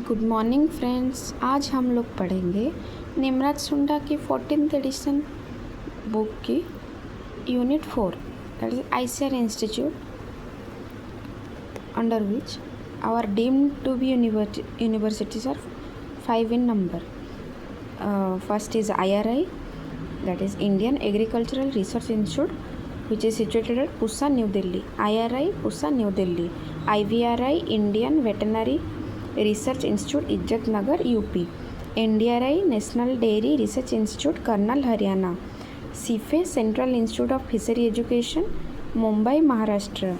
Good morning friends. आज हम लोग पढ़ेंगे निमराज सुंडा की 14th एडिशन बुक की unit 4 that is ICR institute under which our deemed to be universities are 5 in number. First is IRI, that is Indian Agricultural Research Institute, which is situated at Pusa, New Delhi. IRI Pusa, New Delhi. IVRI Indian Veterinary Research Institute, Ijat Nagar, UP. NDRI National Dairy Research Institute, Karnal, Haryana. CIFE Central Institute of Fishery Education, Mumbai, Maharashtra.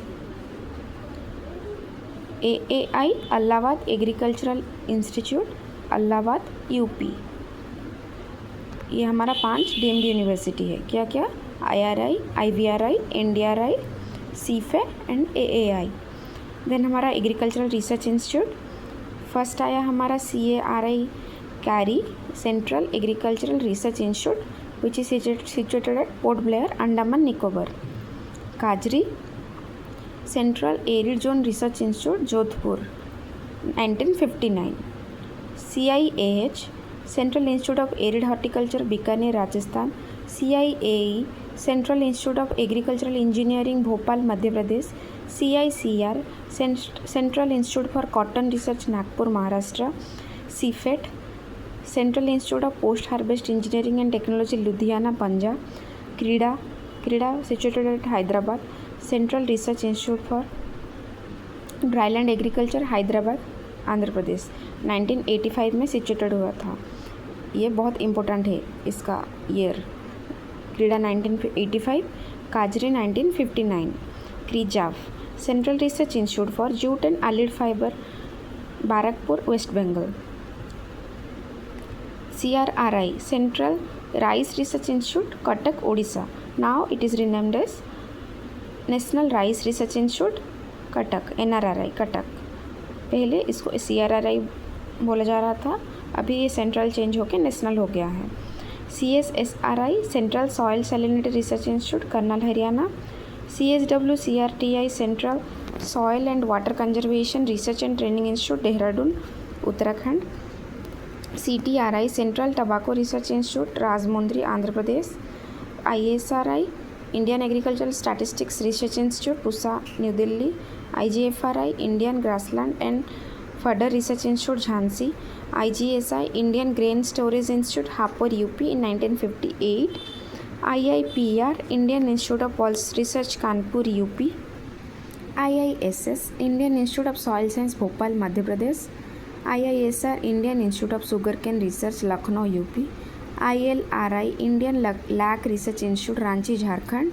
AAI Allahabad Agricultural Institute, Allahabad, UP. ये हमारा 5 deemed university है। क्या क्या? IRI, IVRI, NDRI, CIFE and AAI. Then हमारा agricultural research institute first आया हमारा CARI CARI central agricultural research institute which is situated at Port Blair, Andaman Nicobar. काजरी central arid zone research institute, Jodhpur, 1959. CIAH central institute of arid horticulture, Bikaner, Rajasthan. CIAE central institute of agricultural engineering, Bhopal, Madhya Pradesh. CICR central institute for cotton research, Nagpur, Maharashtra. CFET central institute of post harvest engineering and technology, Ludhiana, Punjab. CRIDA situated at Hyderabad central research institute for dryland agriculture, Hyderabad, Andhra Pradesh. 1985 में situated हुआ था. ये बहुत important है इसका year. CRIDA 1985, काजरी 1959. CRIJAF central research institute for jute and allied fibre, Barrackpore, West Bengal. CRRI central rice research institute, Cuttack, Odisha. Now it is renamed as national rice research institute, Cuttack, NRRI, Cuttack. पहले इसको CRRI बोला जा रहा था, अभी ये सेंट्रल चेंज होकर नेशनल हो गया है. CSSRI central soil salinity research institute, Karnal, Haryana. CSWCRTI central soil and water conservation research and training institute, Dehradun, Uttarakhand. CTRI central tobacco research institute, Rajahmundry, Andhra Pradesh. ISRI Indian agricultural statistics research institute, Pusa, New Delhi. IGFRI Indian grassland and fodder research institute, Jhansi. IGSI Indian grain storage institute, Hapur, UP, in 1958. IIPR Indian institute of pulse research, Kanpur, UP. IISS Indian institute of soil science, Bhopal, Madhya Pradesh. IISR Indian institute of sugarcane research, Lucknow, UP. ILRI Indian lac research institute, Ranchi, Jharkhand.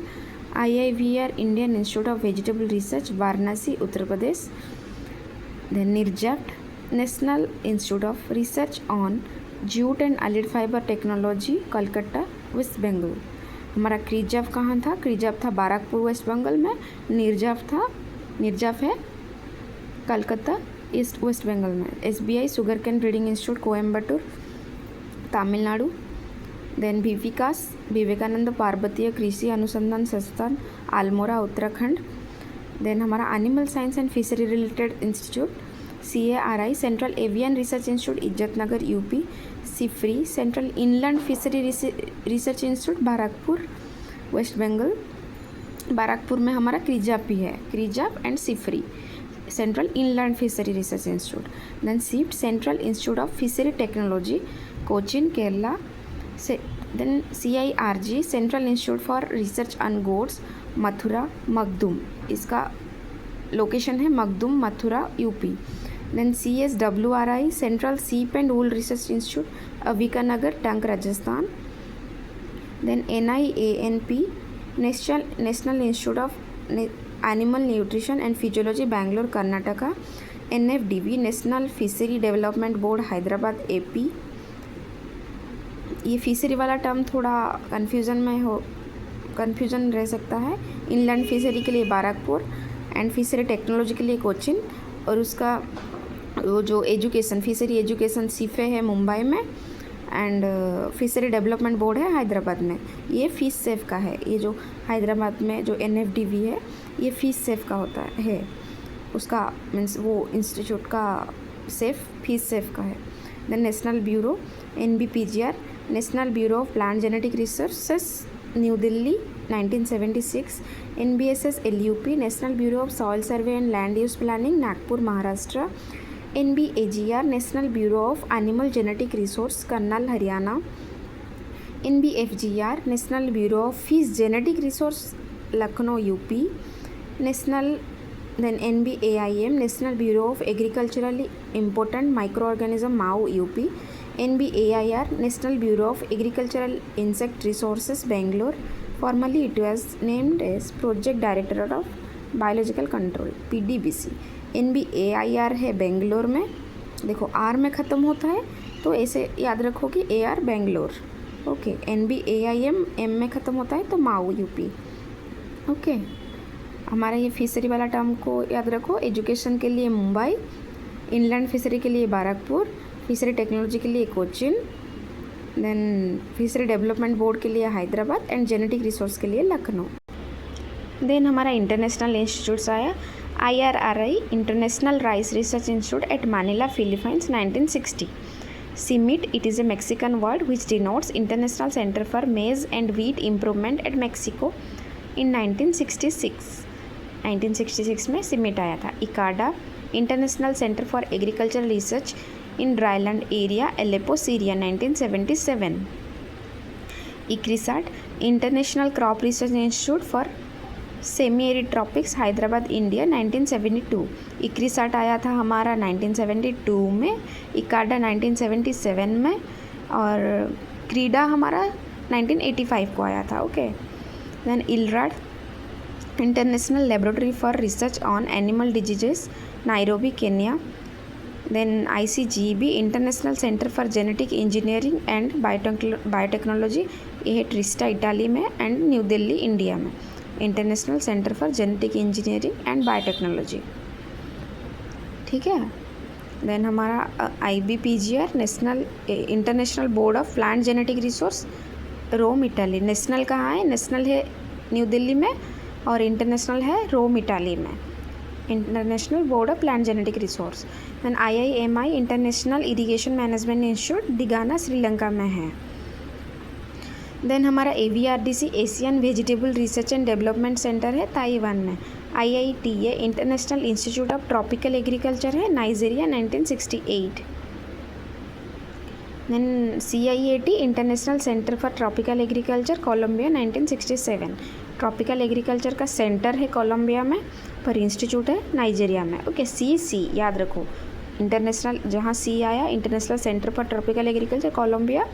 IIVR Indian institute of vegetable research, Varanasi, Uttar Pradesh. Then NIRJAFT national institute of research on jute and allied fibre technology, Calcutta, West Bengal. हमारा CRIJAF कहाँ था? क्रीजाफ था बाराकपुर, वेस्ट बंगाल में. निर्जाफ है Calcutta, east west Bengal में. SBI sugarcane breeding institute, Coimbatore, Tamil Nadu. Then विकास Vivekananda Parvatiya Krishi Anusandhan Sansthan, Almora, Uttarakhand. Then हमारा animal science and fishery related institute, CARI central avian research institute, Izzatnagar, UP. CIFRI central inland fishery research institute, Barrackpore, West Bengal. Barrackpore में हमारा क्रीजाप भी है, CRIJAF and CIFRI central inland fishery research institute. Then CIFT central institute of fishery technology, Cochin, Kerala. Then CIRG central institute for research on goats, Mathura, Makhdoom. इसका location है Makhdoom, Mathura, UP. Then CSWRI central sheep and wool research institute, Avikanagar, Tonk, Rajasthan. Then NIANP national institute of animal nutrition and physiology, Bangalore, Karnataka. NFDB national fishery development board, Hyderabad, AP. ये fishery वाला term थोड़ा confusion रह सकता है. Inland fishery के लिए बाराकपुर एंड फिशरी टेक्नोलॉजी के लिए कोचिन. और उसका वो जो एजुकेशन फिशरी एजुकेशन सीफे है मुंबई में, एंड फिशरी डेवलपमेंट बोर्ड है हैदराबाद में. ये फिश सेफ का है. ये जो हैदराबाद में जो NFDB है, ये फिश सेफ का होता है. उसका मीन्स वो इंस्टीट्यूट का सेफ, फीस सेफ का है। Then national bureau NBPGR, national bureau of plant genetic resources, new Delhi 1976। NBSS LUP, national bureau of soil survey and land use planning, Nagpur Maharashtra. NBAGR, national bureau of animal genetic resource, Karnal Haryana. NBFGR, national bureau of fish genetic resource, Lucknow UP। National then NBAIM, national bureau of agriculturally important micro organism, Mau UP। NBAIR, national bureau of agricultural insect resources, Bangalore. Formerly it was named as project directorate of biological control, PDBC। NBAIR है बेंगलोर में, देखो R में ख़त्म होता है तो ऐसे याद रखो कि AR Bangalore, okay. NBAIM M में ख़त्म होता है तो माऊ UP, ओके। हमारा ये फिशरी वाला टर्म को याद रखो। एजुकेशन के लिए मुंबई, इनलैंड फिशरी के लिए बारकपुर, फिशरी टेक्नोलॉजी के लिए Cochin, then fishery development board के लिए हैदराबाद एंड जेनेटिक रिसोर्स के लिए लखनऊ। देन हमारा इंटरनेशनल इंस्टीट्यूट्स आया। IRRI, international rice research institute at Manila, Philippines 1960। CIMMYT, it is a Mexican word which denotes International Center for Maize and Wheat Improvement at Mexico in 1966। 1966 में CIMMYT आया था। ICARDA, international centre for agriculture research in dryland area, Aleppo, Syria 1977। ICRISAT, international crop research institute for semi arid tropics, Hyderabad, India 1972। ICRISAT आया था हमारा 1972 में, ICARDA 1977 में, और क्रीडा हमारा 1985 को आया था, okay. Then ILRAD, international laboratory for research on animal diseases, Nairobi, Kenya. Then ICGB, international centre for genetic engineering and biotechnology, ये ट्रिस्टा इटाली में एंड न्यू दिल्ली इंडिया में। International centre for genetic engineering and biotechnology, ठीक है। Then हमारा IBPGR, national international board of plant genetic resource, Rome, Italy. National कहाँ है? National है new Delhi में और इंटरनेशनल है रोम, इटाली में। International board of plant genetic resource. Then IIMI, international irrigation management institute, Digana, Sri Lanka में है। देन हमारा AVRDC, Asian vegetable research and development centre है, ताइवान में। IITA, international institute of tropical agriculture है, Nigeria 1968। Then CIAT, international centre for tropical agriculture, Colombia 1967। Tropical agriculture का centre है Colombia में, पर इंस्टीट्यूट है नाइजीरिया में, ओके। CC याद रखो, इंटरनेशनल जहाँ C आया, international centre for tropical agriculture Colombia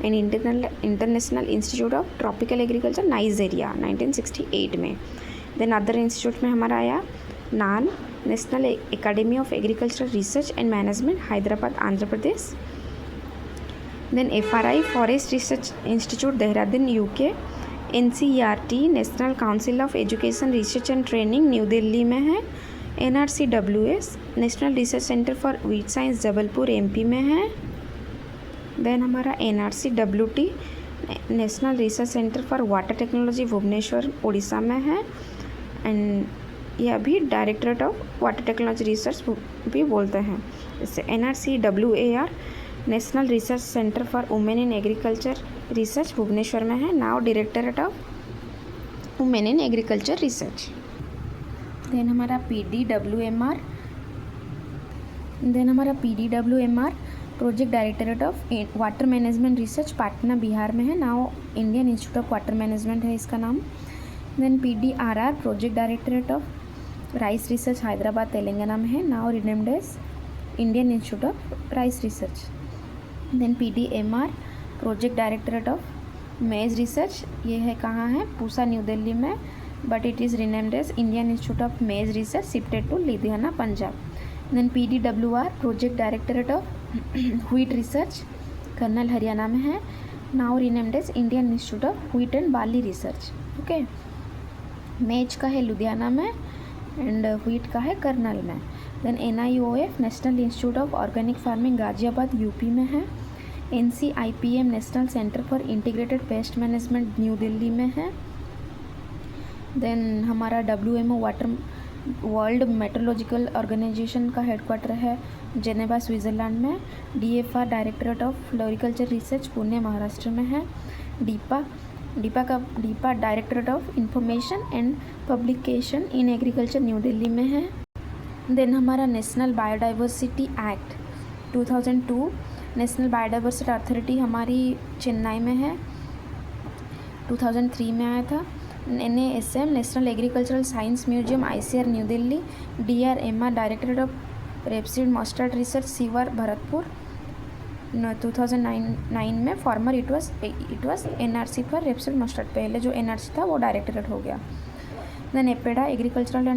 and international institute of tropical agriculture Nigeria 1968 में। देन अदर इंस्टीट्यूट में हमारा आया नान, national academy of agricultural research and management, Hyderabad, Andhra Pradesh. Then FRI, forest research institute, Dehradun, UK। NCERT, national council of education research and training, New Delhi में है। NRCWS, national research centre for weed science, Jabalpur, MP में है। Then हमारा NRCWT, national research centre for water technology, Bhubaneswar, Orissa में है। And यह भी directorate of water technology research भी बोलते हैं इससे। NRCWAR, national research centre for women in agriculture research, Bhubaneswar में है, now directorate of women in agriculture research. Then हमारा PDWMR, project directorate of water management research, Patna, Bihar में है, now Indian institute of water management है इसका नाम। Then PDRR, project directorate of rice research, Hyderabad, Telangana में है, now renamed as Indian institute of rice research. Then PDMR, project directorate of maize research, ये है कहाँ है? पूसा, न्यू दिल्ली में, but it is renamed as Indian institute of maize research, shifted to Ludhiana, Punjab. Then PDWR, project directorate of wheat research, Karnal, Haryana में है, now renamed as Indian institute of wheat and barley research, okay. Maize का है लुधियाना में and wheat का है कर्नल में। Then NIOF, national institute of organic farming, Ghaziabad, UP में है। NCIPM, national centre for integrated pest management, New Delhi में है। देन हमारा WMO, वर्ल्ड मेट्रोलॉजिकल ऑर्गेनाइजेशन का हेडक्वार्टर है जेनेवा स्विट्ज़रलैंड में। DFR directorate of floriculture research Pune Maharashtra में है। DIPA directorate of information and publication in agriculture New Delhi में है। देन हमारा national biodiversity act 2002, national biodiversity authority हमारी चेन्नई में है, 2003 में आया था। NASM national agricultural science museum ICR New Delhi. DRMR directorate of rapeseed mustard research Sewar Bharatpur 2009 में। Former it was NRC for rapeseed mustard, पहले जो NRC था वो डायरेक्टरेट हो गया। Then APEDA agricultural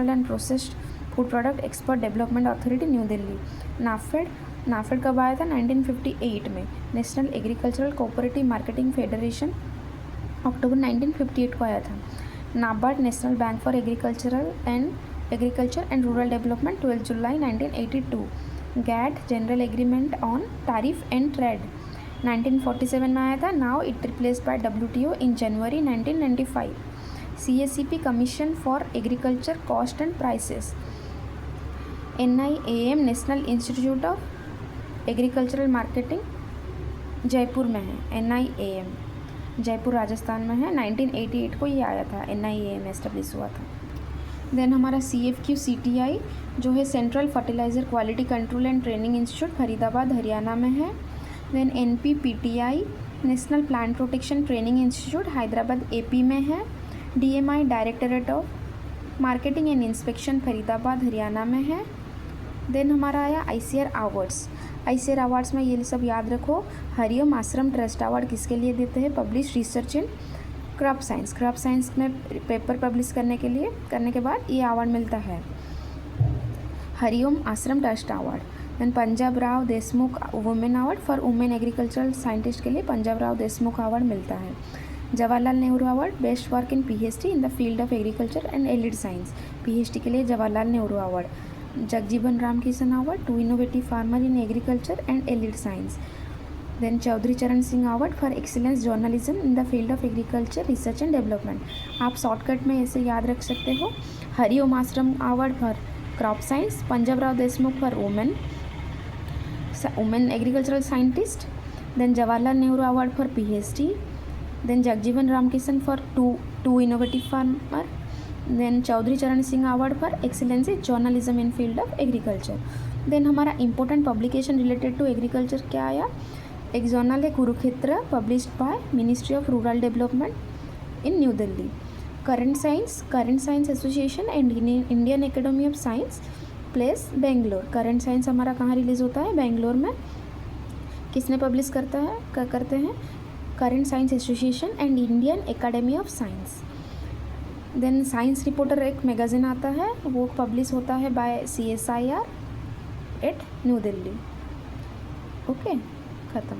and processed food product export development authority New Delhi. NAFED कब आया था? 1958 में। National agricultural cooperative marketing federation अक्टूबर 1958 को आया था। NABARD national bank for agriculture and rural development 12 July 1982। GATT general agreement on tariff and trade 1947 में आया था। Now it replaced by WTO in January 1995। CACP commission for agriculture cost and prices. NIAM national institute of agricultural marketing Jaipur में है। NIAM Jaipur Rajasthan में है। 1988 को ये आया था, NIAM एस्टेब्लिश हुआ था। देन हमारा CFQ-CTI जो है central fertiliser quality control and training institute Faridabad Haryana में है। Then NPPTI national plant protection training institute Hyderabad AP में है। DMI directorate of marketing and inspection Faridabad Haryana में है। देन हमारा आया ICAR अवार्ड्स में ये सब याद रखो। हरिओम आश्रम ट्रस्ट अवार्ड किसके लिए देते हैं? Publish research in crop science में पेपर पब्लिश करने के बाद ये अवार्ड मिलता है, Hariom Ashram trust award. Then Punjab Rao Deshmukh women award for women agricultural scientist के लिए पंजाब राव देशमुख अवार्ड मिलता है। Jawaharlal Nehru award best work in PhD in the field of agriculture and allied science, PhD के लिए Jawaharlal Nehru award. Jagjivan Ram Kishan award to innovative farmer in agriculture and allied science. Then Chaudhary Charan Singh award for excellence journalism in the field of agriculture research and development. आप shortcut में ऐसे याद रख सकते हो। Hariom Ashram award for crop science, Punjab Rao Deshmukh for women agricultural scientist. Then Jawaharlal Nehru award for PhD। Then Jagjivan Ram Kishan for to innovative farmer. Then Chaudhary Charan Singh award for excellence in journalism in field of agriculture. Then हमारा important publication related to agriculture क्या आया? एक journal है Kurukshetra published by ministry of rural development in new Delhi. Current science association and Indian academy of science place Bangalore. Current science हमारा कहाँ release होता है? बेंगलोर में। किसने पब्लिश करते हैं? Current science association and Indian academy of science. Then science reporter एक magazine आता है, वो पब्लिश होता है by CSIR at new Delhi. Okay, ख़त्म।